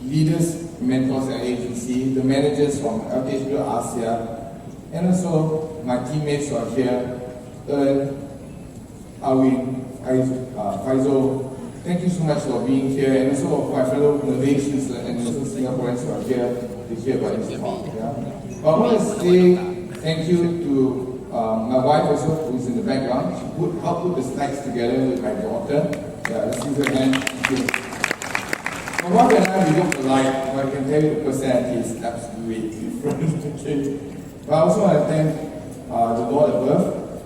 leaders, mentors at agency, the managers from LTHW Asia, and also my teammates who are here, Arwin, Faisal. Thank you so much for being here, and also my fellow Malaysians and also Singaporeans who are here to hear about this talk. Yeah? But I want to say thank you to my wife also, who is in the background. She helped put the slides together with my daughter. Yeah, let's give her a hand. Thank you. My wife and I, we look alike, but I can tell you the personality is absolutely different. Okay. But I also want to thank the Lord above,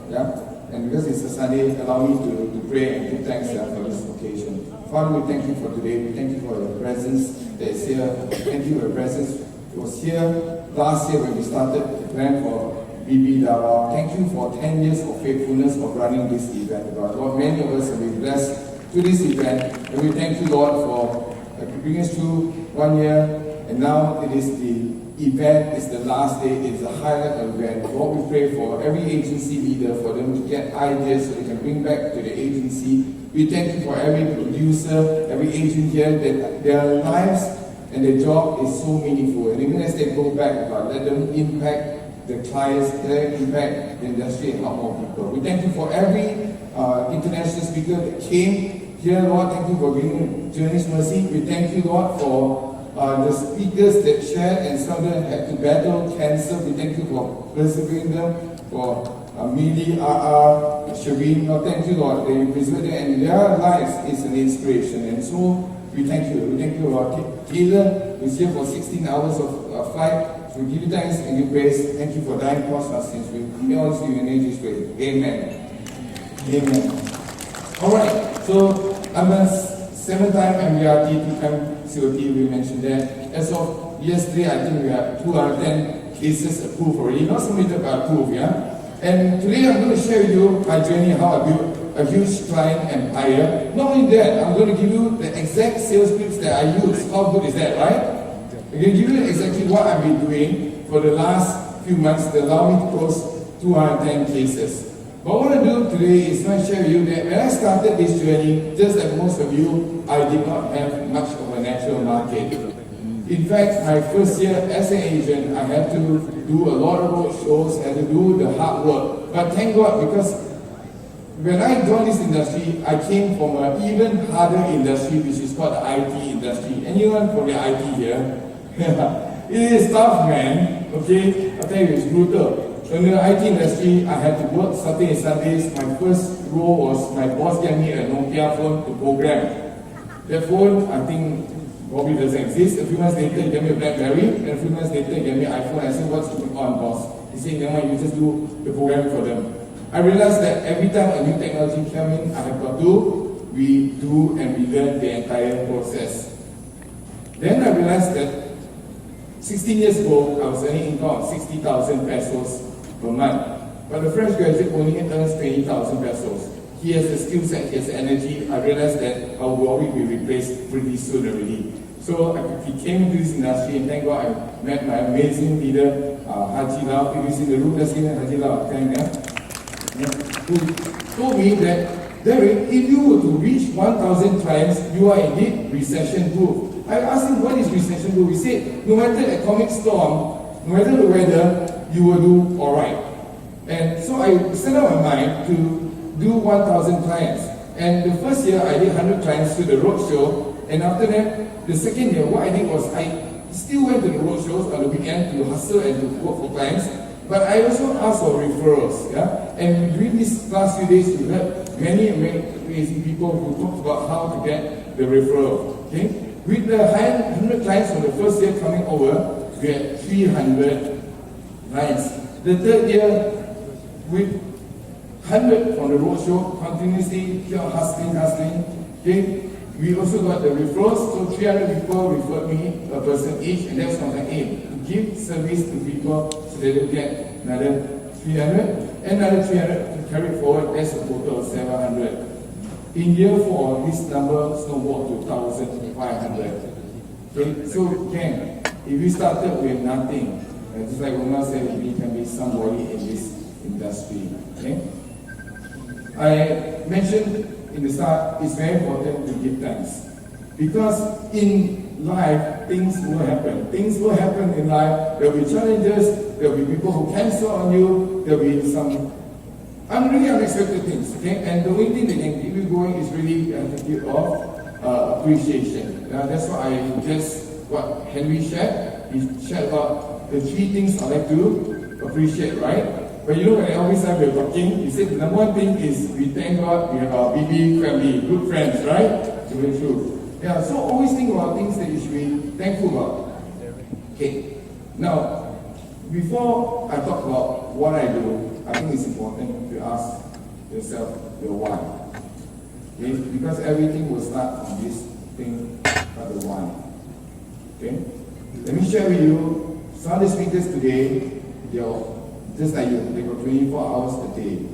yeah? And because it's a Sunday, allow me to pray and give thanks for this occasion. Father, we thank you for today. We thank you for your presence that is here. Thank you for your presence. It was here last year when we started the plan for BB Davao. Thank you for 10 years of faithfulness of running this event. Lord, many of us have been blessed to this event. And we thank you, Lord, for bringing us through 1 year. And now it is the event, it's the last day, it's the highlight of the event. Lord, we pray for every agency leader, for them to get ideas so they can bring back to the agency. We thank you for every producer, every agent here, that their lives and their job is so meaningful. And even as they go back, let them impact the clients, let them impact the industry and help more people. We thank you for every international speaker that came here, Lord. Thank you for bringing Journey's Mercy. We thank you, Lord, for the speakers that shared, and some of them had to battle cancer. We thank you for persevering them, for Mili, Shaveen. Lord, thank you, Lord, that you preserve them, and their lives is an inspiration. And so we thank you. We thank you, Lord. Taylor was here for 16 hours of flight. So we give you thanks and give praise. Thank you for dying for our sins. We all see you in Jesus' way. Amen. Amen. All right. So I'm a 7-time MVRT, 2-time COT, we mentioned that. As of yesterday, I think we have 210 cases approved already, not submitted but approved, yeah? And today I'm going to share with you my journey, how I built a huge client empire. Not only that, I'm going to give you the exact sales pitch that I use. How good is that, right? I'm going to give you exactly what I've been doing for the last few months that allow me to close 210 cases. What I want to do today is to share with you that when I started this journey, just like most of you, I did not have much of a natural market. In fact, my first year as an agent, I had to do a lot of road shows, had to do the hard work. But thank God, because when I joined this industry, I came from an even harder industry, which is called the IT industry. Anyone from the IT here? It is tough, man. Okay? I tell you, it's brutal. In the IT industry, I had to work Saturday and Sundays. My first role was my boss gave me a Nokia phone to program. That phone, I think, probably doesn't exist. A few months later, he gave me a BlackBerry, and a few months later, he gave me an iPhone. I said, what's going on, boss? He said, never mind, you just do the programming for them. I realized that every time a new technology came in, I have got to redo and relearn the entire process. Then I realized that 16 years ago, I was earning income of 60,000 pesos per month. But the fresh graduate only earns 20,000 pesos. He has the skill set, he has the energy. I realized that I will always be replaced pretty soon already. So I came into this industry, and thank God I met my amazing leader, Haji Lau. If he's in the room, let's give him Haji Lau. Who told me that, Derek, if you were to reach 1,000 clients, you are indeed recession-proof. I asked him, what is recession-proof? He said, no matter the atomic storm, no matter the weather, you will do all right. And so I set up my mind to do 1,000 clients. And the first year, I did 100 clients to the roadshow. And after that, the second year, what I did was I still went to the roadshows on the weekend to hustle and to work for clients. But I also asked for referrals. Yeah? And during these last few days, we heard many amazing people who talked about how to get the referral. Okay? With the 100 clients from the first year coming over, we had 300 clients. The third year, with 100 from the roadshow, continuously hustling. Okay? We also got the referrals, so 300 people referred me a person each, and that's my aim, to give service to people so they will get another 300, and another 300 to carry forward. That's a total of 700. In year 4, this number snowballed to 1,500. Okay? So again, if we started with nothing, just like Omar said, we can be somebody in this industry. Okay? I mentioned in the start, it's very important to give thanks. Because in life, things will happen. Things will happen in life. There will be challenges. There will be people who cancel on you. There will be some really unexpected things. Okay, and the only thing that can keep you going is really an attitude of appreciation. That's what what Henry shared. He shared about the 3 things I like to appreciate, right? But you know, when every time we're talking, he said the number 1 thing is we thank God we have our BB family, good friends, right? Very true. Yeah, so always think about things that you should be thankful about. Okay, now, before I talk about what I do, I think it's important to ask yourself your why. Okay, because everything will start from this thing called the why. Okay, let me share with you some of the speakers today. They're just like you, they got 24 hours a day.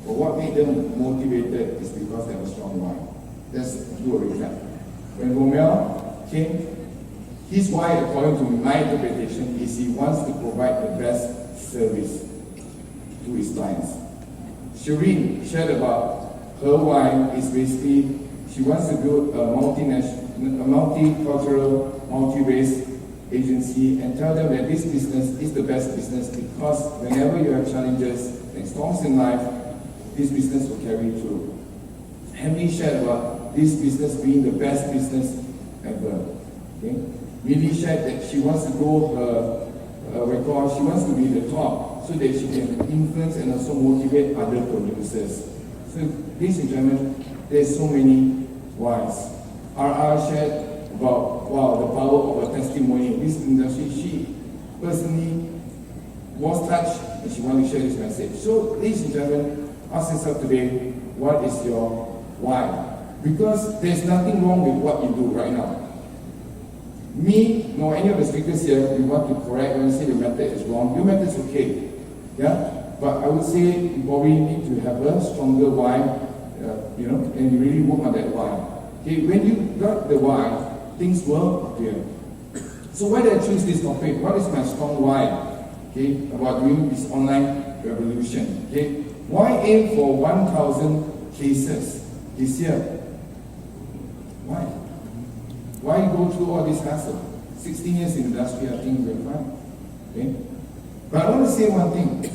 But what made them motivated is because they have a strong why. Let's do a recap. When Romeo came, his why, according to my interpretation, is he wants to provide the best service to his clients. Shireen shared about her why is basically she wants to build a multicultural, multi-race agency and tell them that this business is the best business because whenever you have challenges and storms in life, this business will carry you through. Henry shared about this business being the best business ever. Okay? Millie shared that she wants to grow her record, she wants to be the top so that she can influence and also motivate other producers. So, ladies and gentlemen, there's so many whys. RR shared about, the power of a testimony. This industry, she personally was touched and she wanted to share this message. So, ladies and gentlemen, ask yourself today, what is your why? Because there's nothing wrong with what you do right now. Me, nor any of the speakers here, we want to correct when you say the method is wrong. Your method is okay. Yeah? But I would say you probably need to have a stronger why, and you really work on that why. Okay, when you got the why, things will appear. So why did I choose this topic? What is my strong why? Okay, about doing this online revolution. Okay, why aim for 1,000 cases this year? Why? Why go through all this hassle? 16 years in the industry, I think we're fine. Okay, but I want to say one thing.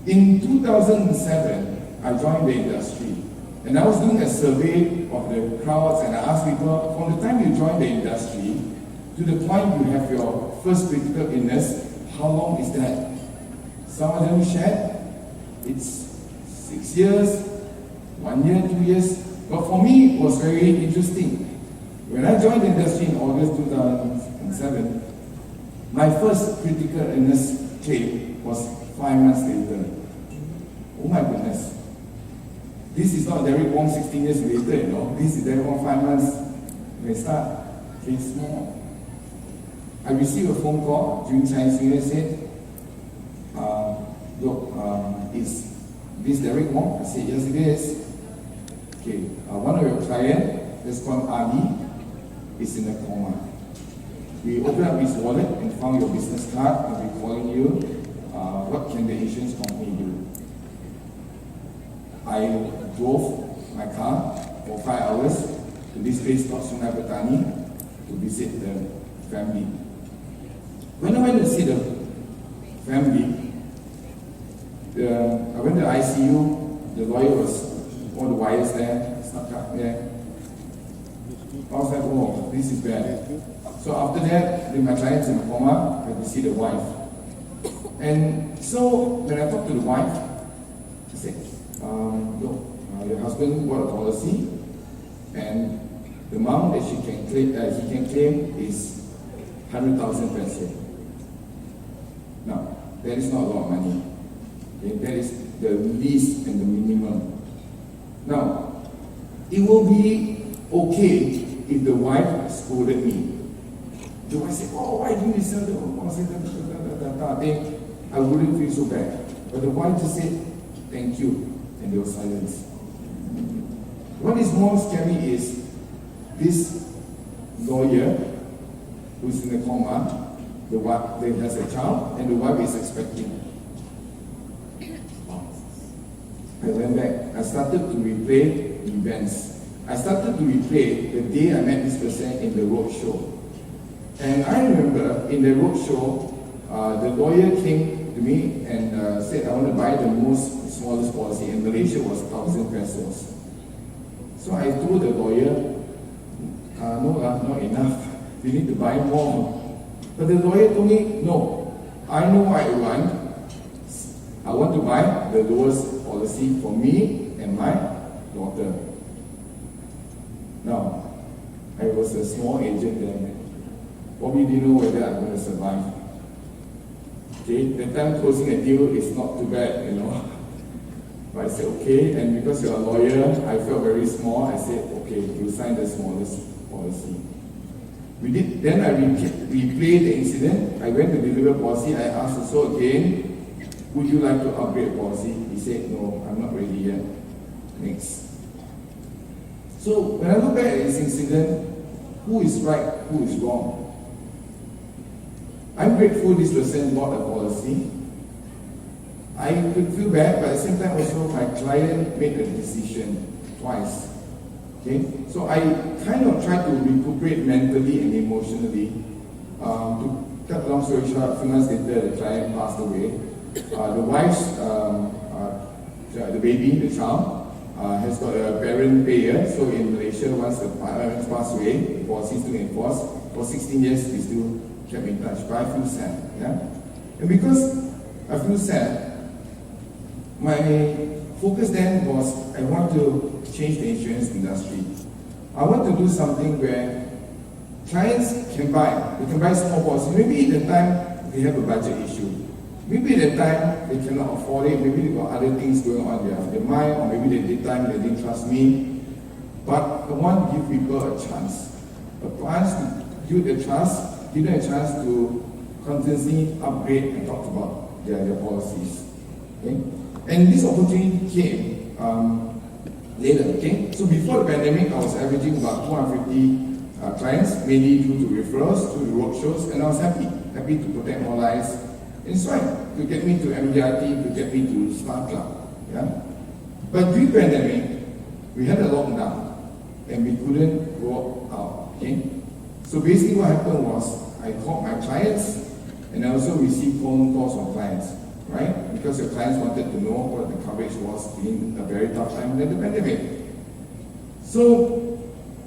In 2007, I joined the industry. And I was doing a survey of the crowds and I asked people, from the time you join the industry to the point you have your first critical illness, how long is that? Some of them shared, it's 6 years, 1 year, 2 years. But for me, it was very interesting. When I joined the industry in August 2007, my first critical illness claim was 5 months later. Oh my goodness. This is not Derek Wong 16 years later, This is Derek Wong 5 months. When I start, it's small. I received a phone call during Chinese New Year said, is this Derek Wong? I said, yes it is. Okay, one of your clients, that's called Ali, is in a coma. We opened up his wallet and found your business card and we're calling you. What can the insurance company do? I drove my car for 5 hours to this place called Sungai Petani to visit the family. When I went to see the family, I went to ICU, the lawyer was, all the wires there, stuck up there. I was like, oh, this is bad. So after that, my client's in a coma, I had to see the wife. And so when I talked to the wife, she said, look, your husband bought a policy, and the amount that he can claim is 100,000 pesos. Now, that is not a lot of money. Okay? That is the least and the minimum. Now, it will be okay if the wife scolded me. The wife said, oh, why didn't you sell the policy? I wouldn't feel so bad. But the wife just said, thank you. And there was silence. What is more scary is this lawyer who's in a coma, the wife has a child, and the wife is expecting. I went back. I started to replay events. I started to replay the day I met this person in the roadshow. And I remember in the roadshow, the lawyer came to me and said, I want to buy the smallest policy. In Malaysia was 1,000 pesos. So I told the lawyer, no, not enough. You need to buy more. But the lawyer told me, no, I know what I want. I want to buy the lowest policy for me and my daughter. Now, I was a small agent then. Probably didn't know whether I'm going to survive. Okay, the time closing a deal is not too bad, you know. But I said, okay, and because you're a lawyer, I felt very small. I said, okay, you sign the smallest policy. Then I replayed the incident. I went to deliver policy. I asked so again, would you like to upgrade policy? He said, no, I'm not ready yet. Next. So when I look back at this incident, who is right, who is wrong? I'm grateful this person bought a policy. I could feel bad, but at the same time also my client made a decision twice. Okay, so I kind of tried to recuperate mentally and emotionally. To cut a long story short, a few months later, the client passed away. The wife's, the baby, the child, has got a parent payer. So in Malaysia, once the parents pass away, the policy is still in force. For 16 years, we still kept in touch. But I feel sad. Yeah? And because I feel sad, my focus then was I want to change the insurance industry. I want to do something where clients can buy. They can buy small policies. Maybe at the time they have a budget issue. Maybe at the time they cannot afford it. Maybe they got other things going on in their mind, or maybe at the time they didn't trust me. But I want to give people a chance to build the trust, give them a chance to continuously upgrade and talk about their policies. Okay? And this opportunity came later. Okay? So before the pandemic, I was averaging about 250 clients, mainly due to referrals, to the roadshows, and I was happy to protect more lives. It's right to get me to MDRT, to get me to Star Club. Yeah? But during the pandemic, we had a lockdown and we couldn't go out. Okay? So basically what happened was I called my clients and I also received phone calls from clients, right? Because your clients wanted to know what the coverage was in a very tough time in the pandemic. So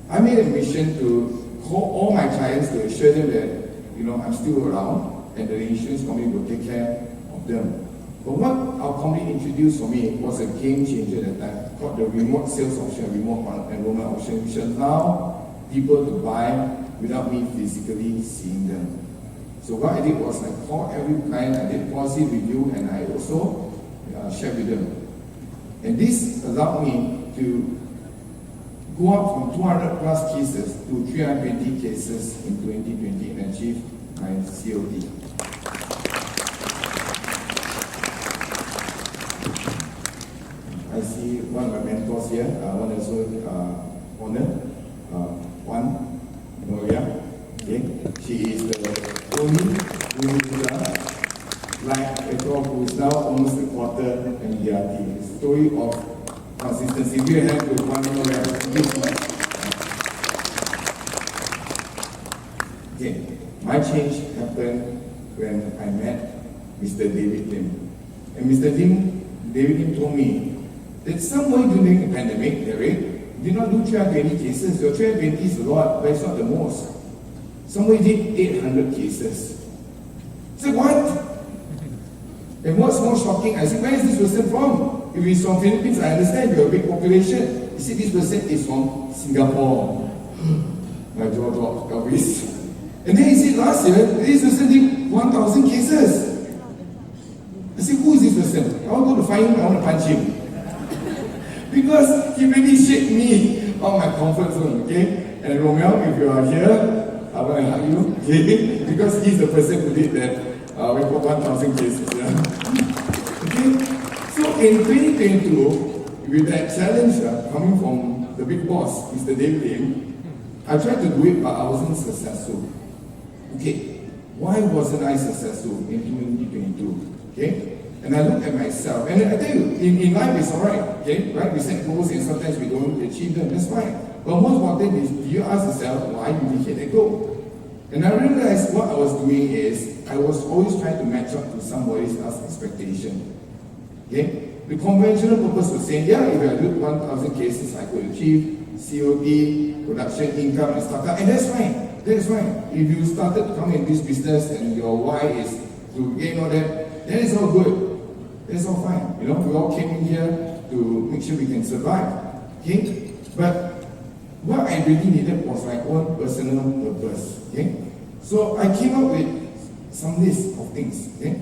I made a mission to call all my clients to assure them that, I'm still around and the insurance company will take care of them. But what our company introduced for me was a game changer at that time, called the remote sales option, remote enrollment option, which allow people to buy without me physically seeing them. So what I did was I called every client, I did policy review, and I also shared with them. And this allowed me to go up from 200 plus cases to 320 cases in 2020 and achieve my COT. I see one of my mentors here, one also honor, one, Noria. Okay? She is the only who is now almost a quarter MDRT. It's a story of consistency. We have with one Noria. Okay, my change happened when I met Mr. David Lim. And Mr. David Lim told me that somewhere during the pandemic, Derek, did not do 320 cases. Your 320 is a lot, but it's not the most. Somebody did 800 cases. I said, what? And what's more shocking, I said, where is this person from? If he's from Philippines, I understand, you're a big population. He said, this person is from Singapore. My jaw dropped, obvious. And then he said, last year, this person did 1,000 cases. I said, who is this person? I want to go to find him, I want to punch him. Because he really shaped me on my comfort zone, okay? And Romeo, if you are here, I want to hug you, okay? Because he's the person who did that. We got 1,000 cases, yeah? Okay? So in 2022, with that challenge coming from the big boss, Mr. David Lim, I tried to do it, but I wasn't successful. Okay, why wasn't I successful in 2022? Okay? And I look at myself, and I tell you, in life it's alright, okay? Right? We set goals and sometimes we don't achieve them, that's fine. But most important is, do you ask yourself why you did let go? And I realized what I was doing is, I was always trying to match up to somebody else's expectation. Okay? The conventional purpose was saying, yeah, if I do 1,000 cases, I could achieve COD, production income, and startup, and that's fine. That's fine. If you started to come in this business and your why is to gain all that, then it's all good. It's all fine. You know, we all came in here to make sure we can survive. Okay? But what I really needed was my own personal purpose. Okay? So I came up with some list of things. Okay?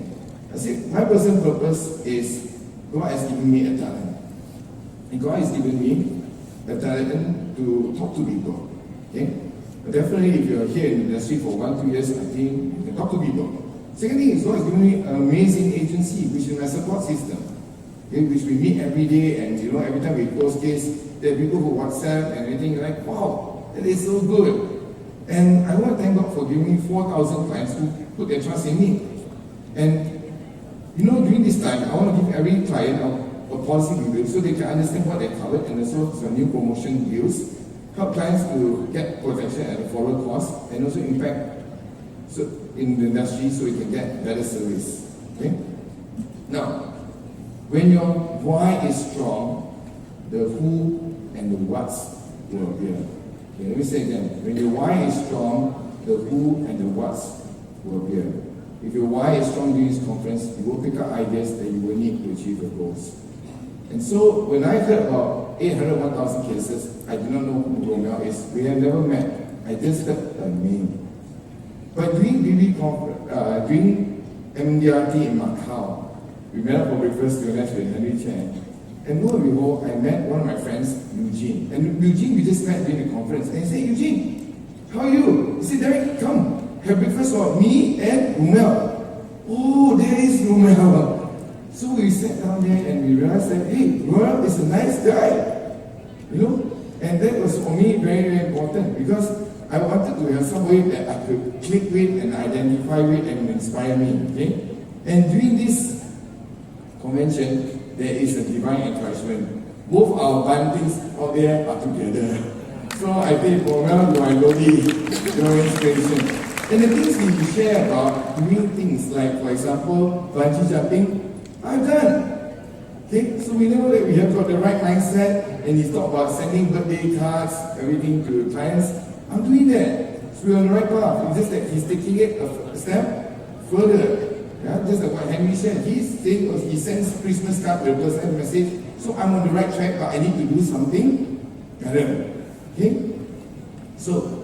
I said, my personal purpose is God has given me a talent. And God has given me a talent to talk to people. Okay? But definitely, if you're here in the industry for 1-2 years, I think you can talk to people. Second thing is, God has given me an amazing agency, which is my support system. Okay? Which we meet every day, and you know, every time we post case, there are people who WhatsApp and everything, like, wow, that is so good. And I want to thank God for giving me 4,000 clients who put their trust in me. And you know, during this time, I want to give every client a policy review so they can understand what they're covered, and also some new promotion deals, help clients to get protection at a lower cost, and also impact in the industry so you can get better service. Okay? Now, when your why is strong, the who and the what's will appear. Okay, let me say again. When your why is strong, the who and the what's will appear. If your why is strong during this conference, you will pick up ideas that you will need to achieve your goals. And so, when I heard about 801,000 cases, I did not know who Romeo is. We have never met. I just heard a name. But during during MDRT in Macau, we met up for breakfast to with Henry Chen. And lo and behold, I met one of my friends, Eugene. And Eugene, we just met during the conference. And he said, Eugene, how are you? He said, Derek, come. Have breakfast for me and Romel. Oh, there is Romel. So we sat down there and we realized that, hey, Romel is a nice guy. You know? And that was for me very, very important because I wanted to have somebody that I could click with and identify with and inspire me. Okay? And during this convention, there is a divine encouragement. Both our bindings out there are together. So I think, Romel, you are Lodi, your inspiration. And the things we share about doing things like, for example, bungee jumping, I've done. Okay, so we know that we have got the right mindset, and he's talked about sending birthday cards, everything to clients. I'm doing that. So we're on the right path. It's just that he's taking it a step further. Yeah, just like what Henry said. He's saying he sends Christmas card to a person message. So I'm on the right track, but I need to do something better. Okay? So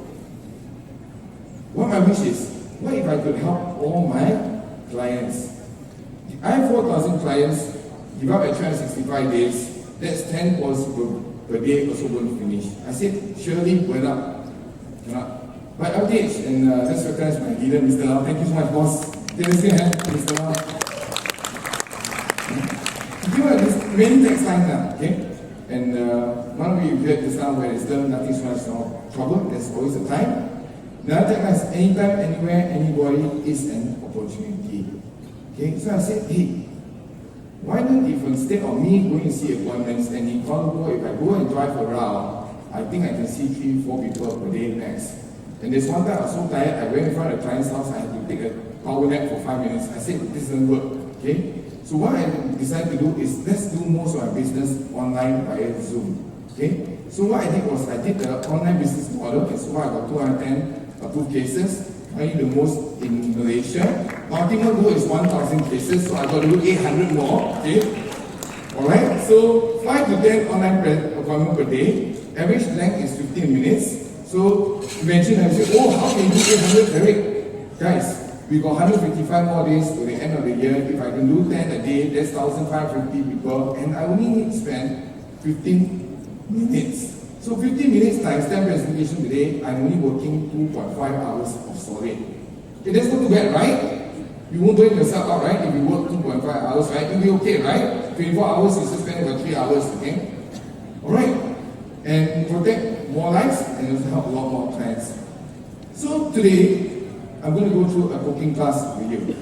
what my wish is, what if I could help all my clients? I have 4,000 clients, divided by 365 days, that's 10 calls per day, also won't finish. I said, surely burn up. But updates, and let's recognize my leader, Mr. Lau. Thank you so much, boss. Give your hand, Mr. Lau. You know, there's many text lines now, okay? And one of you heard this now where it's done, nothing so much no problem, there's always a time. Another time is anytime, anywhere, anybody is an opportunity. Okay, so I said, hey, why don't if instead of me going to see appointments and in Colombo, if I go and drive around, I think I can see 3-4 people per day max. And there's one time I was so tired, I went in front of the client's house, I had to take a power nap for 5 minutes. I said, this doesn't work. Okay? So what I decided to do is, let's do most of our business online via Zoom. Okay? So what I did was, I did the online business model, and so I got 210 approved cases, only the most in Malaysia. My ultimate goal is 1,000 cases, so I got to do 800 more. Okay? Alright, so 5 to 10 online appointment per day. Average length is 15 minutes. So imagine I say, oh, how can you do 800 Eric? Guys, we got 155 more days to the end of the year. If I can do 10 a day, that's 1,550 people, and I only need to spend 15 minutes. So 15 minutes times 10 presentation today, I'm only working 2.5 hours of solid. Okay, that's not too bad, right? You won't burn yourself out, right? If you work 2.5 hours, right? You'll be okay, right? 24 hours, you just spend about 3 hours, okay? Alright. And protect more lives and also help a lot more clients. So today, I'm going to go through a cooking class with you.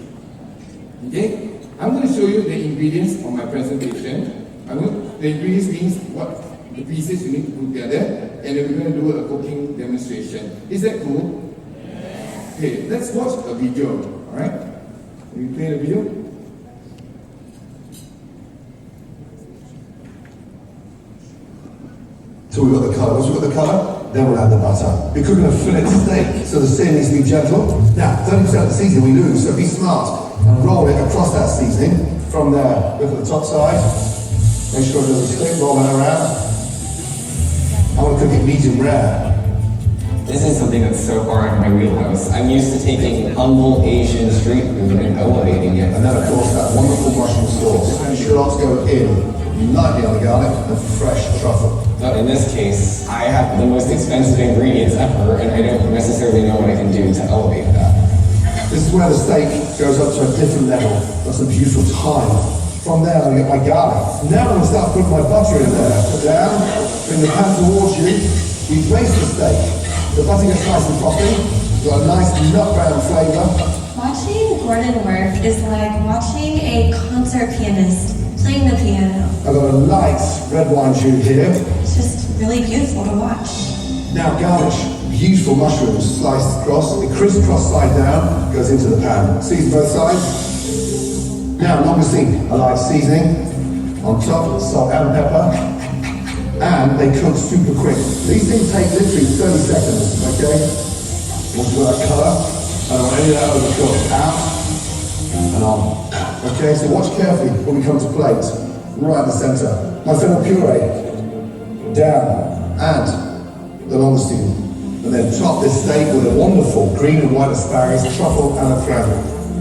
Okay? I'm going to show you the ingredients of my presentation. The ingredients means what the pieces you need to put together. and then we're going to do a cooking demonstration. Is that cool? Okay, let's watch a video, alright? Can we play the video? So we've got the colour. Once we've got the colour, then we'll add the butter. We're cooking a fillet steak, so the sear needs to be gentle. Now, 30% of the seasoning we lose, so be smart and roll it across that seasoning. From there, look at the top side. Make sure there's a stick, roll that around. I want to cook it medium rare. This is something that's so far in my wheelhouse. I'm used to taking humble Asian street food and elevating it. And then, of course, that wonderful mushroom sauce. Shallots go in lightly on the garlic and fresh truffle. But in this case, I have the most expensive ingredients ever, and I don't necessarily know what I can do to elevate that. This is where the steak goes up to a different level. That's a beautiful time. From there, I get my garlic. Now I'm going to start putting my butter in there. Put down, bring the pan towards you. We brace the steak. The butter gets nice and frothy. You've got a nice nut brown flavour. Watching Gordon work is like watching a concert pianist playing the piano. I've got a light red wine tube here. It's just really beautiful to watch. Now garnish beautiful mushrooms sliced across. The crisscross side down goes into the pan. Season both sides. Now, obviously, a light seasoning on top, salt and pepper. And they cook super quick. These things take literally 30 seconds, okay? Once you've got that colour, I don't want any of that overcooked. Out and on. Okay, so watch carefully when we come to plate. Right in the centre. My fennel puree. Down. And the longitude. And then top this steak with a wonderful green and white asparagus, truffle and a crab.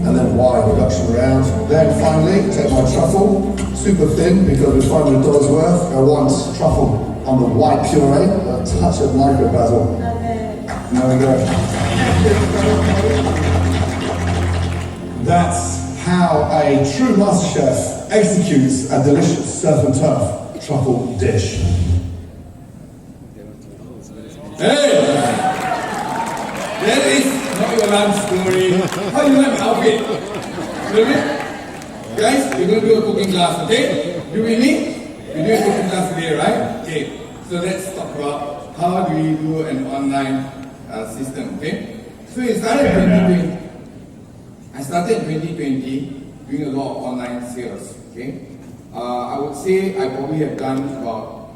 And then wine reduction around. Then finally, take my truffle, super thin because we're $500 worth. I want truffle on the white puree, a touch of micro basil. There we go. That's how a true master chef executes a delicious surf and turf truffle dish. Hey! That is not your lunch story. How do you like my outfit? Guys, we're going to do a cooking class, okay? You with me? We're doing a cooking class today, right? Okay. So let's talk about how do we do an online system, okay? So it started in 2020. I started in 2020 doing a lot of online sales, okay? I would say I probably have done about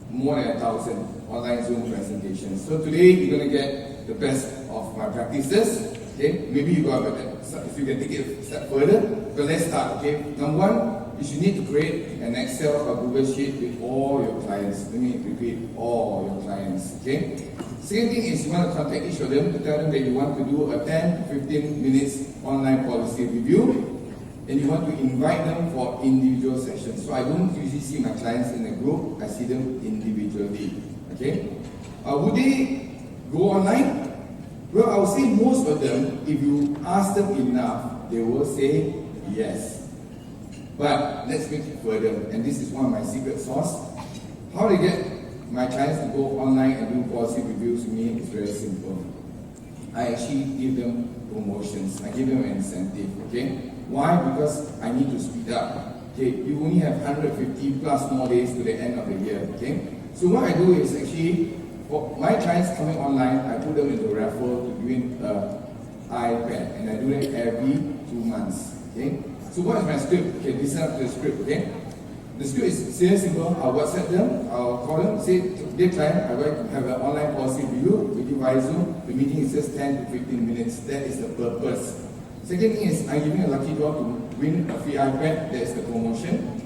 more than 1,000 online Zoom presentations. So today you're going to get the best of my practices. Okay, maybe you got if you can take it a step further. So let's start. Okay, number one, you should need to create an Excel or Google sheet with all your clients. Let me repeat, all your clients. Okay. Second thing is you want to contact each of them to tell them that you want to do a 10 to 15 minutes online policy review. And you want to invite them for individual sessions. So I don't usually see my clients in a group, I see them individually. Okay? Would they go online? Well, I would say most of them, if you ask them enough, they will say yes. But let's make it further, and this is one of my secret sauce. How to get my clients to go online and do policy reviews with me is very simple. I actually give them promotions. I give them an incentive, okay? Why? Because I need to speed up. Okay, you only have 150 plus more days to the end of the year, okay? So what I do is actually, for my clients coming online, I put them into a raffle to win an iPad, and I do that every 2 months, okay? So what is my script? Okay, listen up to the script, okay? The script is very simple. I'll WhatsApp them, I'll call them, say, dear client, I'm going to have an online policy review with you via Zoom. The meeting is just 10 to 15 minutes. That is the purpose. Second thing is, I'm giving a lucky draw to win a free iPad. That is the promotion.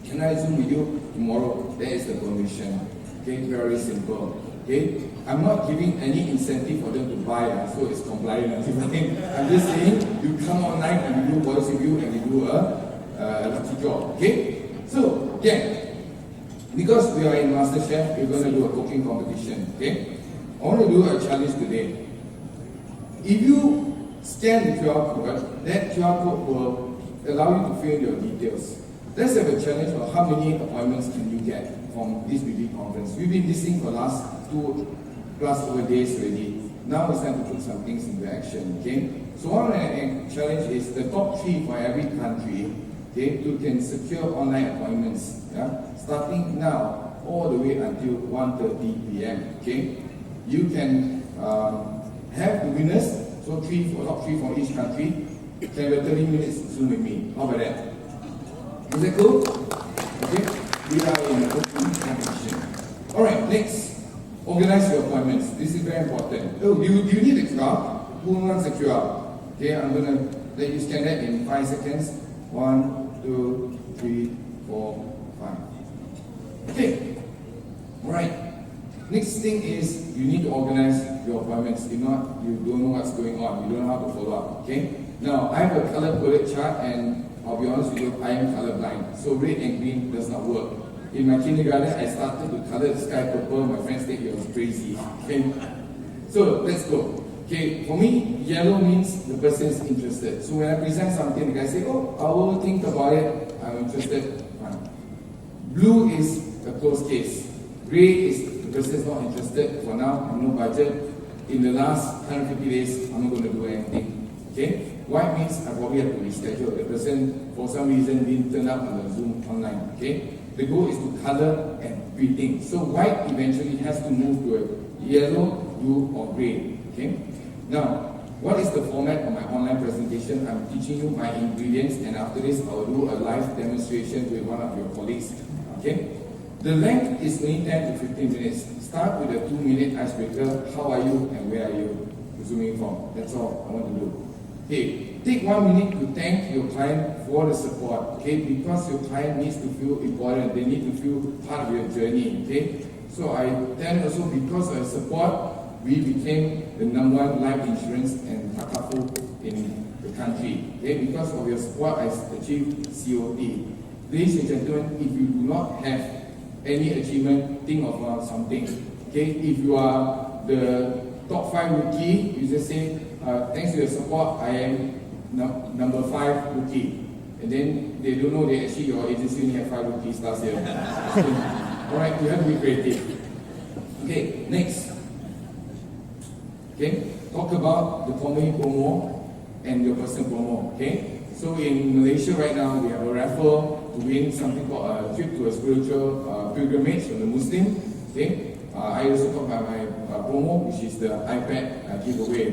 Can I Zoom with you tomorrow? That is the permission. Okay, very simple. Okay, I'm not giving any incentive for them to buy, so it's compliant. I'm just saying, you come online and you do policy review and you do a lucky draw. Okay. So, because we are in MasterChef, we're going to do a cooking competition, okay? I want to do a challenge today. If you scan the QR code, that QR code will allow you to fill in your details. Let's have a challenge of how many appointments can you get from this weekly conference. We've been listening for the last 2+ over days already. Now it's time to put some things into action, okay? So one challenge is the top 3 for every country. Okay, you can secure online appointments. Yeah? Starting now, all the way until 1:30 p.m. Okay, you can have the winners. So top three from each country. Can have 30 minutes Zoom with me. How about that? Is that cool? Okay, we are in an open competition. All right, next, organize your appointments. This is very important. Oh, do you need a QR? Who wants a QR? Okay, I'm gonna let you scan that in 5 seconds. 1, 2, 3, 4, 5. Okay. All right. Next thing is you need to organize your appointments. If not, you don't know what's going on. You don't know how to follow up. Okay. Now I have a color-coded chart, and I'll be honest with you, I am colorblind. So red and green does not work. In my kindergarten, I started to color the sky purple. My friends think it was crazy. Okay. So let's go. Okay, for me, yellow means the person is interested. So when I present something, the guy say, oh, I will think about it, I'm interested, fine. Blue is a closed case. Gray is the person is not interested, for now, I have no budget. In the last 150 days, I'm not going to do anything. Okay? White means I probably have to reschedule. The person, for some reason, didn't turn up on the Zoom online. Okay? The goal is to color and rethink. So white eventually has to move to a yellow, blue, or gray. Okay? Now, what is the format of my online presentation? I'm teaching you my ingredients, and after this, I will do a live demonstration with one of your colleagues. Okay? The length is only 10 to 15 minutes. Start with a 2-minute icebreaker. How are you and where are you zooming from? That's all I want to do. Okay, take 1 minute to thank your client for the support. Okay, because your client needs to feel important. They need to feel part of your journey. Okay, so I tell also because of your support, we became the #1 life insurance and takafu in the country. Okay, because of your support, I achieved COT. Ladies and gentlemen, if you do not have any achievement, think of something. Okay, if you are the top 5 rookie, you just say, thanks to your support, I am number 5 rookie. And then they don't know that actually your agency only had 5 rookies last year. So, alright, you have to be creative. Okay, next. Okay, talk about the company promo and your personal promo. Okay, so in Malaysia right now, we have a raffle to win something called a trip to a spiritual pilgrimage for the Muslim. Okay, I also talk about my promo, which is the iPad giveaway.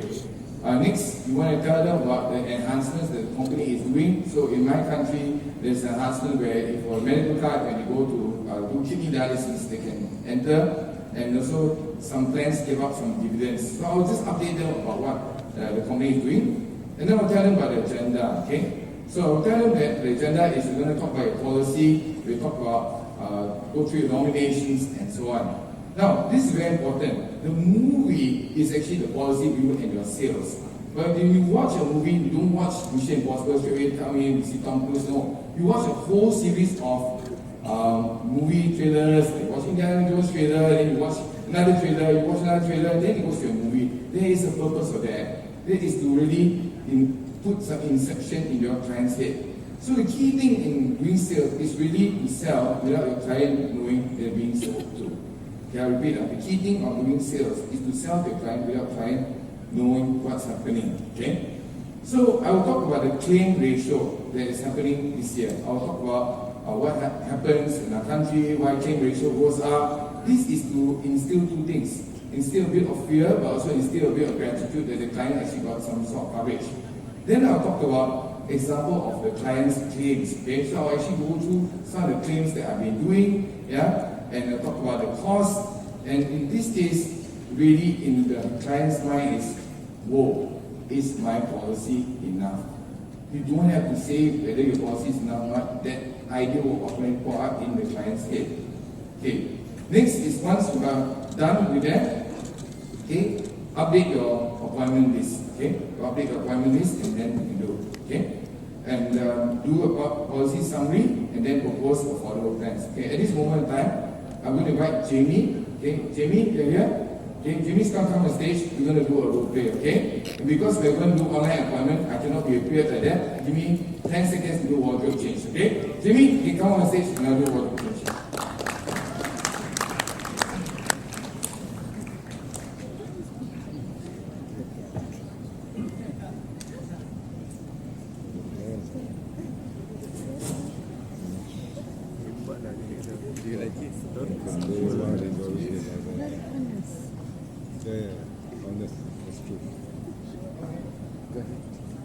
Next, you want to tell them about the enhancements that the company is doing. So in my country, there's an enhancement where if for a medical card, when you go to do kidney dialysis, they can enter. And also some plans give out some dividends. So I'll just update them about what the company is doing. And then I'll tell them about the agenda, okay? So I'll tell them that the agenda is we're going to talk about your policy, we'll talk about go through your nominations and so on. Now, this is very important. The movie is actually the policy view and your sales. But when you watch a movie, you don't watch Mission Impossible straight away, come in, you see Tom Cruise, no. You watch a whole series of movie trailers, you watch Indiana Jones trailer, then you watch another trailer, you watch another trailer, then you go to your movie. There is a purpose for that. That is to really put some inception in your client's head. So the key thing in doing sales is really to sell without your client knowing they're being sold to. Okay, I repeat, the key thing of doing sales is to sell to your client without client knowing what's happening. Okay? So I will talk about the claim ratio that is happening this year. I will talk about what happens in our country, why claim ratio goes up. This is to instill 2 things. Instill a bit of fear, but also instill a bit of gratitude that the client actually got some sort of coverage. Then I'll talk about example of the client's claims. Okay, so I'll actually go through some of the claims that I've been doing, and I'll talk about the cost. And in this case, really in the client's mind is, whoa, is my policy enough? You don't have to say whether your policy is enough or not. That idea will automatically pour up in the client's head. Okay. Next is once you are done with that, okay, update your appointment list. Okay, update your appointment list and then you can do. Okay, and do a policy summary and then propose affordable plans. Okay, at this moment in time, I'm going to invite Jamie. Okay, Jamie, you're here. Okay, Jimmy's going to come on stage, we're going to do a role play, okay? And because we're going to do online appointment, I cannot be appeared like that. Give me 10 seconds to do wardrobe change, okay? Jimmy, you come on stage and I'll do wardrobe change.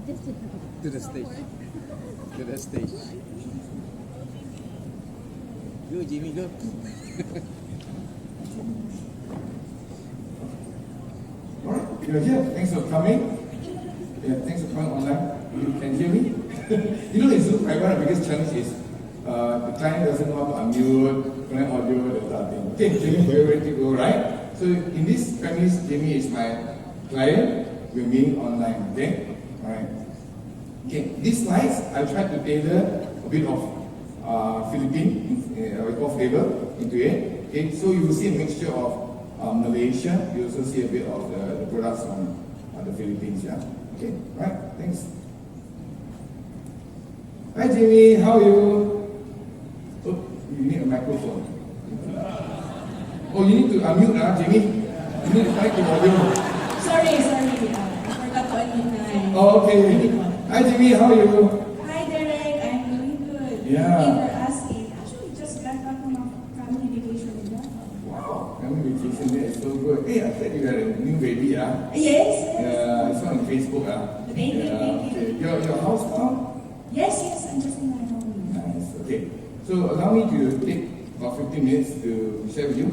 To the stage. To the stage. Go, Jimmy, go. Alright, you're here. Thanks for coming. Yeah, thanks for coming online. You can hear me? You know, it's my one of the biggest challenge is the client doesn't know how to unmute, connect audio, that type of thing. Okay, Jamie, we're ready to go, right? So in this premise, Jamie is my client. We're meeting online, okay? Alright. Okay, these slides, I tried to tailor a bit of Philippine flavor into it. Okay, so you will see a mixture of Malaysia. You also see a bit of the products from the Philippines. Yeah. Okay. Right. Thanks. Hi, Jamie. How are you? Oh, you need a microphone. Oh, you need to unmute, Jamie. You need to connect the audio. Sorry. I forgot to unmute my. Oh, okay. Hi, Jamie. How are you? Hi, Derek. I'm doing good. Yeah. Thank you for asking. Actually, just got back from a family vacation in Japan. Wow. Family vacation there is so good. Hey, I said you had a new baby, Yes. Yeah, I saw on Facebook, Thank you. Okay. Your house now? Yes. I'm just in my home. Nice. Okay. So allow me to take about 15 minutes to share with you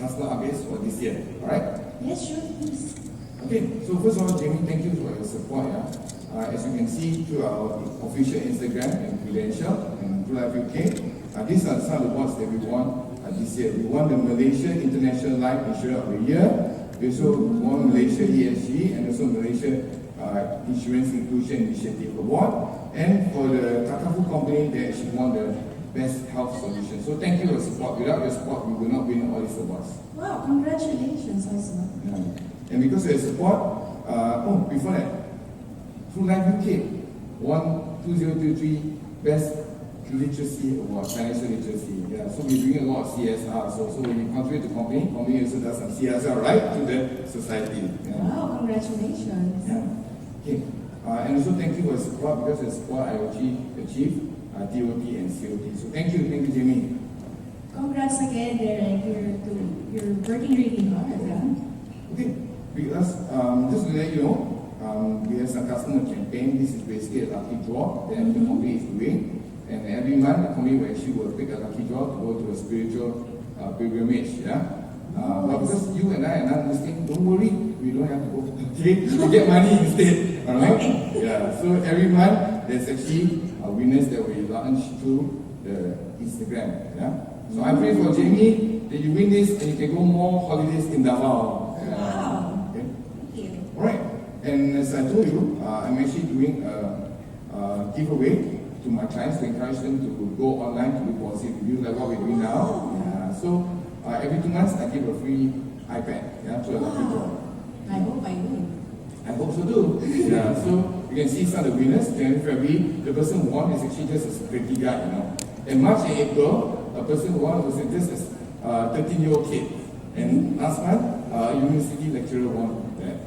customer updates for this year. All right? Yes, sure, please. Okay. So first of all, Jamie, thank you for your support. As you can see through our official Instagram and credential and True Life UK, these are some of the awards that we won this year. We won the Malaysia International Life Insurer of the Year. We also won Malaysia ESG and also Malaysia Insurance Inclusion Initiative Award. And for the Takafu company, they actually won the Best Health Solution. So thank you for your support. Without your support, we will not win all these awards. Wow, congratulations also. Yeah. And because of your support, before that, True Life UK won 2023 Best Literacy Award, Financial Literacy. Yeah, so we're doing a lot of CSR. So when you contribute to company also does some CSR right to the society. Yeah. Wow, congratulations. Yeah. Okay. And also thank you for your support. Because of your support, I achieved DOT and COT. So thank you, Jamie. Congrats again, Derek. You're working really hard, huh? Okay. Because just to let you know, we have some customer campaign. This is basically a lucky draw that the company is doing. And every month, the company will pick a lucky draw to go to a spiritual pilgrimage. Yeah. But because you and I are not Muslim, don't worry, we don't have to go. Okay, we get money instead. Alright? Yeah. So every month, there's actually winners that we launch through the Instagram. Yeah. So I pray for Jamie that you win this and you can go more holidays in Davao. Wow. Okay. Thank you. Alright, and as I told you, I'm actually doing a giveaway to my clients to encourage them to go online to do policy review like what we're doing now. Yeah, so every 2 months I give a free iPad to a lucky draw. I hope I win. I hope so too. Yeah, so you can see some of the winners. January, February, the person who won is actually just a security guard, In March and April, a person who won was just a 13-year-old kid. And last month, a university lecturer won that.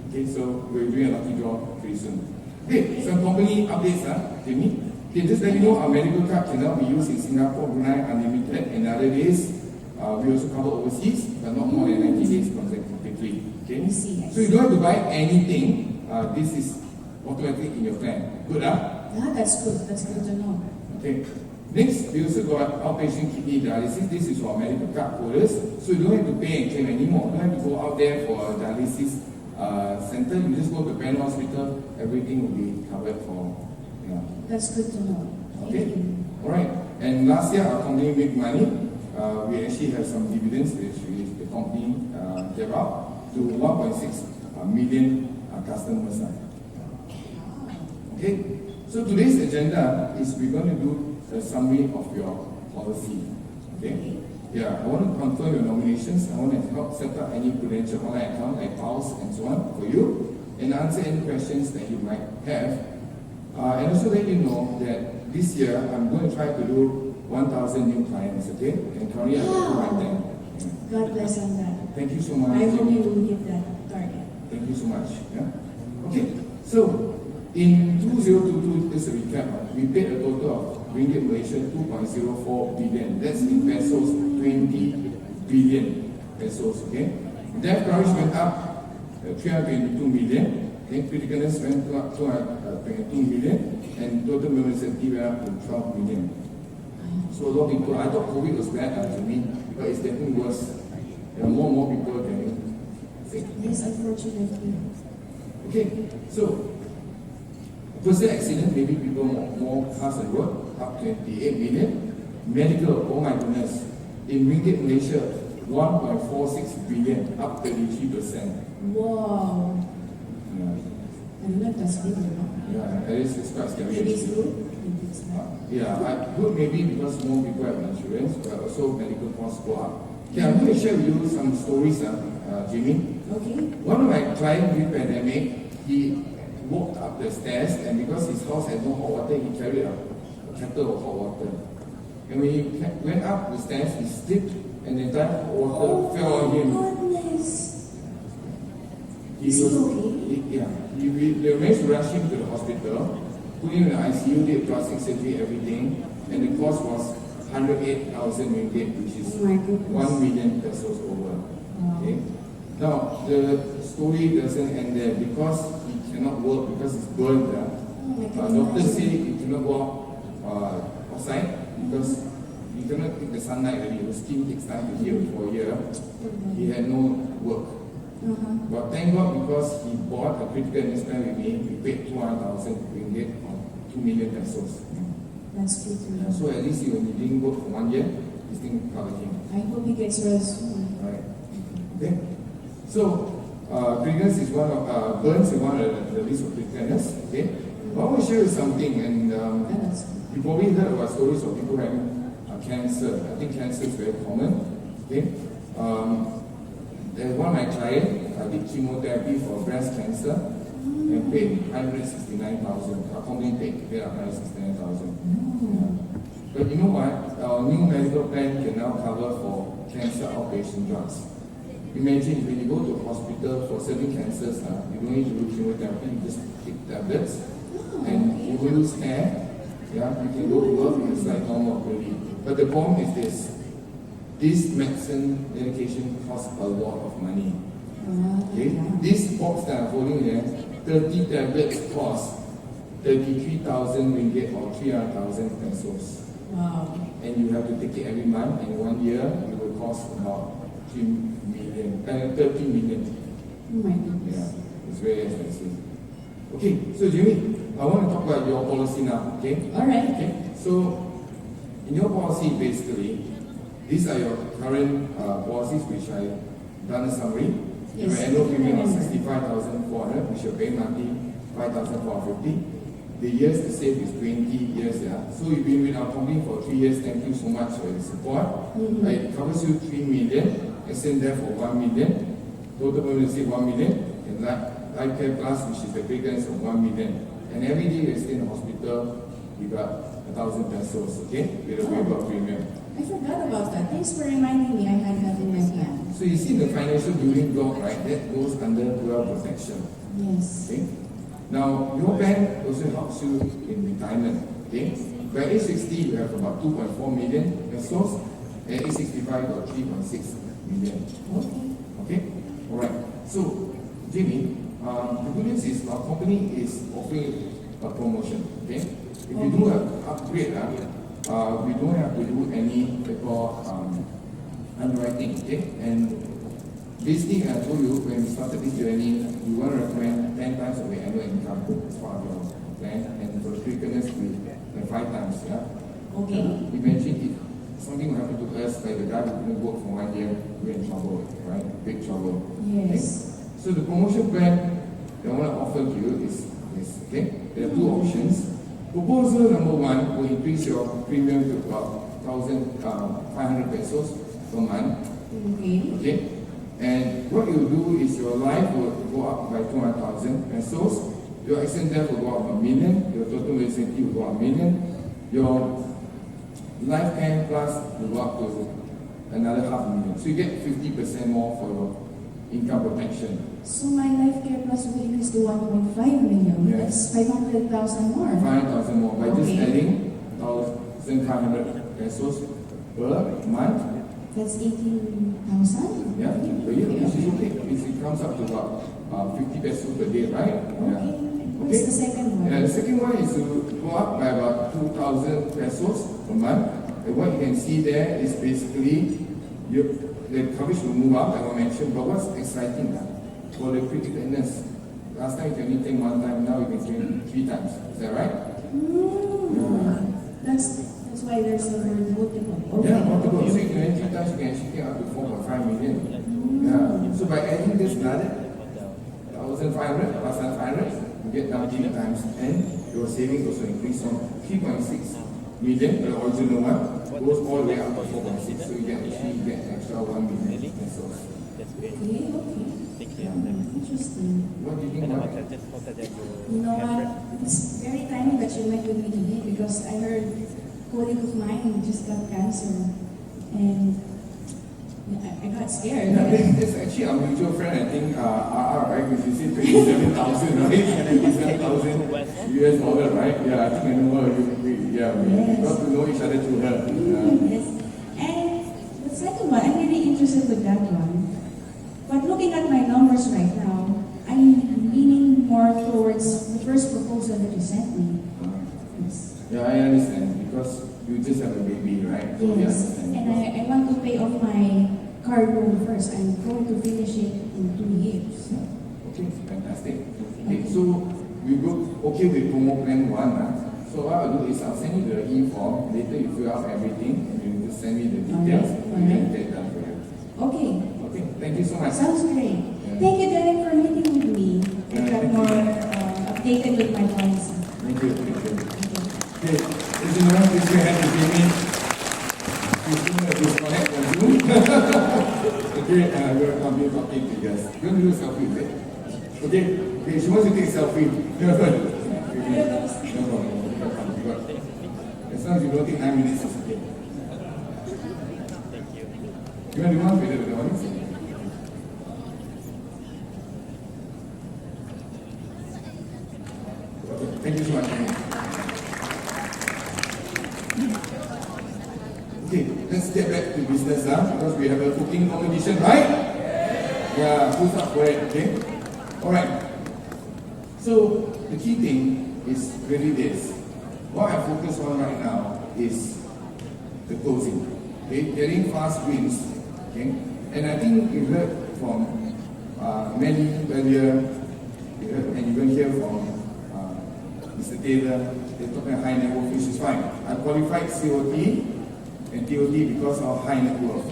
Okay, so we're doing a lucky draw pretty soon. Okay, some company updates, Jamie. Okay, just let you know, our medical card cannot be used in Singapore, Brunei, Unlimited, and other days. We also cover overseas, but not more than 90 days consecutively. Okay? I see. So you don't have to buy anything. This is automatically in your plan. Good, Yeah, that's good. That's good to know. Okay. Next, we also got outpatient kidney dialysis. This is for medical card holders. So you don't have to pay and claim anymore. You don't have to go out there for a dialysis center. You just go to Penn Hospital. Everything will be covered for. Yeah. That's good to know. Thank Okay. you. All right. And last year, our company made money. We actually have some dividends which the company gave out to 1.6 million customers. Okay. So today's agenda is we're going to do a summary of your policy. Okay. Yeah. I want to confirm your nominations. I want to help set up any potential online account like PALS and so on for you, and answer any questions that you might have. And also let you know that this year I'm going to try to do 1,000 new clients, okay? And currently I'm at 210. God bless on that. Thank you so much. I hope you will hit that target. Thank you so much. Yeah. Okay. So in 2022, just a recap, we paid a total of Ringgit Malaysia 2.04 billion. That's in pesos 20 billion pesos. Okay. Death coverage went up 322 million. Okay. Okay, criticalness went up to 22 million, and total mortality went up to 12 million. So a lot of people, I thought COVID was bad to me, but it's getting worse. There are more and more people getting sick. Yes, unfortunately. Okay, so personal accident, maybe people more cars at work, up 28 million. Medical, oh my goodness, in ringgit Malaysia, 1.46 billion, up 33%. Wow. Yeah, I don't know if that's good or not. yeah, it's quite scary. Maybe it's actually. good, maybe it's not. Good maybe because more people have insurance, but also medical costs go up. Okay, I'm going to share with you some stories, Jimmy. Okay. One of my clients during pandemic, he walked up the stairs, and because his house had no hot water, he carried a kettle of hot water. And when he went up the stairs, he slipped, and the entire hot water fell on him. Goodness. He Is he was, okay? they managed to rush him to the hospital, put him in the ICU, did plastic surgery, everything, and the cost was 108,000 ringgit, which is Oh my goodness. 1 million pesos over. Okay. Now the story doesn't end there because he cannot work because it's burned. Oh my Doctors goodness. say he cannot go outside because he cannot take the sunlight already. The skin takes time to heal for a year. He had no work. But thank God because he bought a critical illness plan with me, we paid 200,000 ringgit or 2 million pesos. That's good to know. So at least when he didn't work for 1 year, this thing covered him. I hope he gets well soon. Right. Okay. So critical is one of burns is one of the list of criticalness. Okay. But I want to share you something, and That's you probably heard about stories of people having cancer. I think cancer is very common. Okay. There's one of my clients did chemotherapy for breast cancer and paid 169,000. Our company paid 169,000. Yeah. But you know what? Our new medical plan can now cover for cancer outpatient drugs. Imagine when you go to a hospital for certain cancers, you don't need to do chemotherapy, you just take tablets and you will lose hair. Yeah, you can go to work, it's like normal really. But the problem is this medicine medication costs a lot of money. Okay? This box that I'm holding here, 30 tablets cost 33,000 ringgit or 300,000 pesos. wow. And you have to take it every month, and 1 year it will cost about 30 million. Oh my goodness. Yeah, it's very expensive. Okay, so Jimmy, I want to talk about your policy now, okay? All right. Okay, so in your policy, basically, these are your current policies, which I done a summary. Yes. Your annual premium of 65,400, which you're paying monthly 5,450. The years to save is 20 years. Yeah. So you've been with our company for 3 years. Thank you so much for your support. It covers you 3 million. Extend there for 1 million. Total permanency 1 million. And life care plus, which is the biggest of 1 million. And every day you stay in the hospital, you got 1,000 pesos. Okay, with a waiver premium. I forgot about that. Thanks for reminding me I had that in my plan. So you see the financial building block, right? That goes under dwell protection. Yes. Okay. Now your bank also helps you in retirement. Okay. By age 60, you have about 2.4 million pesos. At age 65, you got 3.6 million. Okay. Okay. All right. So Jimmy, the good news is our company is offering a promotion. Okay. If you do an upgrade, we don't have to do any paper underwriting. Okay. And basically, I told you when we started this journey, we want to recommend 10 times of your annual income as part of your plan, and for the criticalness, we 5 times. Yeah. Okay. Imagine if something will happen to us, like the guy who couldn't work for 1 year, we're in trouble, right? Big trouble. Yes. Okay? So the promotion plan that I want to offer to you is this. Okay. There are 2 options. Proposal number 1 will increase your premium to about 1,500 pesos per month. Okay. Okay. And what you do is your life will go up by 200,000 pesos. Your accident death will go up 1 million. Your total mortality will go up 1 million. Your life care plus will go up to another 500,000. So you get 50% more for your income protection. So my life care plus will increase to 1.5 million. Yes. That's 500,000 more. 500,000 more by just Okay. adding 1,500 pesos per month. That's 18,000. Yeah, per year, which is okay. It comes up to about 50 pesos per day, right? Okay. What's the second one? Yeah, the second one is to go up by about 2,000 pesos per month. And what you can see there is basically the coverage will move up, like I mentioned, but what's exciting for the critical illness, last time you can only claim one time, now you can claim 3 times. Is that right? That's why there's a word multiple. Yeah, multiple. So you can 3 times, you can actually get up to 4.5 million. Yeah. So by adding this another 1,500 plus 500, you get now 3 times, and your savings also increase from 3.6 million, the original one, goes all the way up to 4.6. So you can actually get an extra 1 million pesos. Okay. Interesting. What do you think about it? You know what? It's very timely that you met with me today because I heard a colleague of mine who just got cancer, and I got scared. Yeah, this actually our mutual friend, I think, right? Because you said 27,000, right? 27,000 US dollar, right? Yeah, I think I know her. We got to know each other through her. Yes. And the second one, I'm really interested with that one. But looking at my numbers right now, I'm leaning more towards the first proposal that you sent me. Yes. Yeah, I understand because you just have a baby, right? So we Yes. understand. And I want to pay off my car loan first. I'm going to finish it in 2 years. Okay, fantastic. Okay, so we go okay with promo plan 1. So what I'll do is I'll send you the e-form. Later you fill out everything and you just send me the details and then get it done for you. Okay. Okay, thank you so much. Sounds great. Thank you, Derek, for meeting with me. I got more updated with my policy. Thank you. Okay, as you know, please go ahead and give me. Please do not disconnect the Zoom. Okay, I'll be talking to you guys. You want to do a selfie, is it? Okay, she wants to take a selfie. No problem. As long as you don't take 9 minutes, it's okay. You want to do one with the audience? Okay, thank you so much. Okay, let's get back to business because we have a cooking competition, right? Yeah, who's up for it, okay? Alright. So, the key thing is really this. What I focus on right now is the closing. Okay, getting fast wins. Okay, and I think you heard from many earlier, and you will hear from Mr. Taylor. They're talking about high net worth, which is fine. I qualified COT and TOT because of high net worth.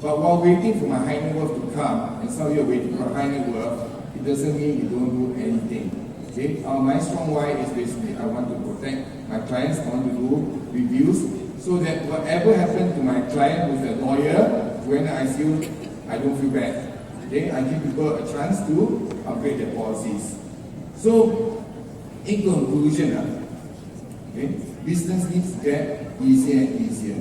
But while waiting for my high net worth to come, and some of you are waiting for high net worth, it doesn't mean you don't do anything. Okay? My strong why is basically I want to protect my clients, I want to do reviews, so that whatever happened to my client who's a lawyer, when I feel I don't feel bad. Okay? I give people a chance to upgrade their policies. So, in conclusion, okay, business needs to get easier and easier.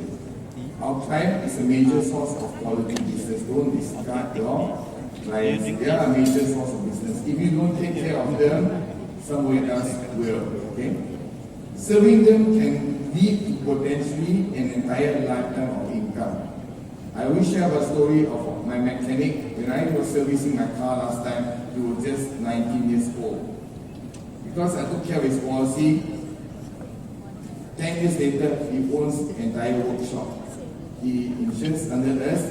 Our client is a major source of quality business. Don't discard your clients. They are a major source of business. If you don't take care of them, someone else will. Okay? Serving them can lead to potentially an entire lifetime of income. I will share a story of my mechanic. When I was servicing my car last time, he was just 19 years old. Because I took care of his policy, 10 years later, he owns an entire workshop. He insures under us.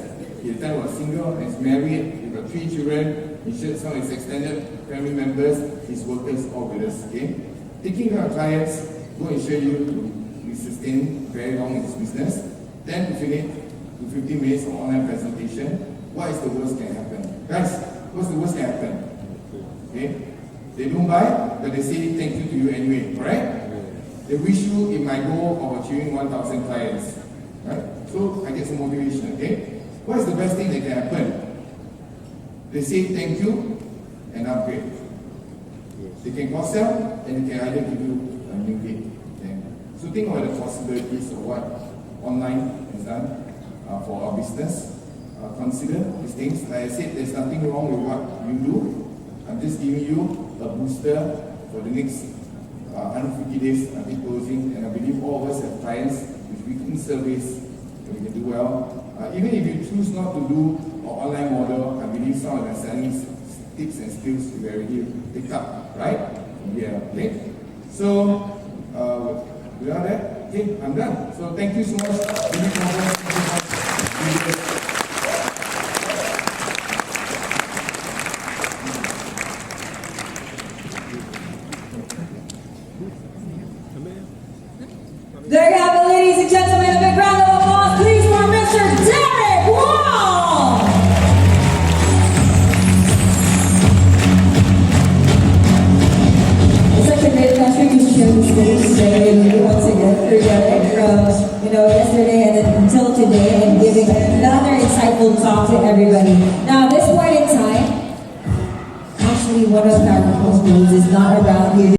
He at the time was single, is married, he got 3 children, insures some of his extended family members, his workers, all with us. Okay? Taking care of clients will ensure you to sustain very long in this business. 10 to 15 minutes of online presentation. What is the worst can happen? Guys, what's the worst can happen? Okay? They don't buy, but they say thank you to you anyway, alright? They wish you in my goal of achieving 1,000 clients. Right? So I get some motivation, okay? What is the best thing that can happen? They say thank you and upgrade. They can cross-sell and they can either give you a new gig. Okay? So think about the possibilities of what online has done for our business. Consider these things. Like I said, there's nothing wrong with what you do. I'm just giving you a booster for the next 150 days until closing, and I believe all of us have clients with weekly surveys that we can do well. Even if you choose not to do an online model, I believe some of the selling tips and skills you already picked up, right? Yeah, okay. So, without that, okay, I'm done. So thank you so much. There you have it, ladies and gentlemen. A big round of applause, please, for Mr. Derek Wong. It's such a great pleasure to share the stage today with you once again through Derek from yesterday and then until today, and giving another insightful talk to everybody. Now, this point in time, actually, one of our proposed rules is not around here.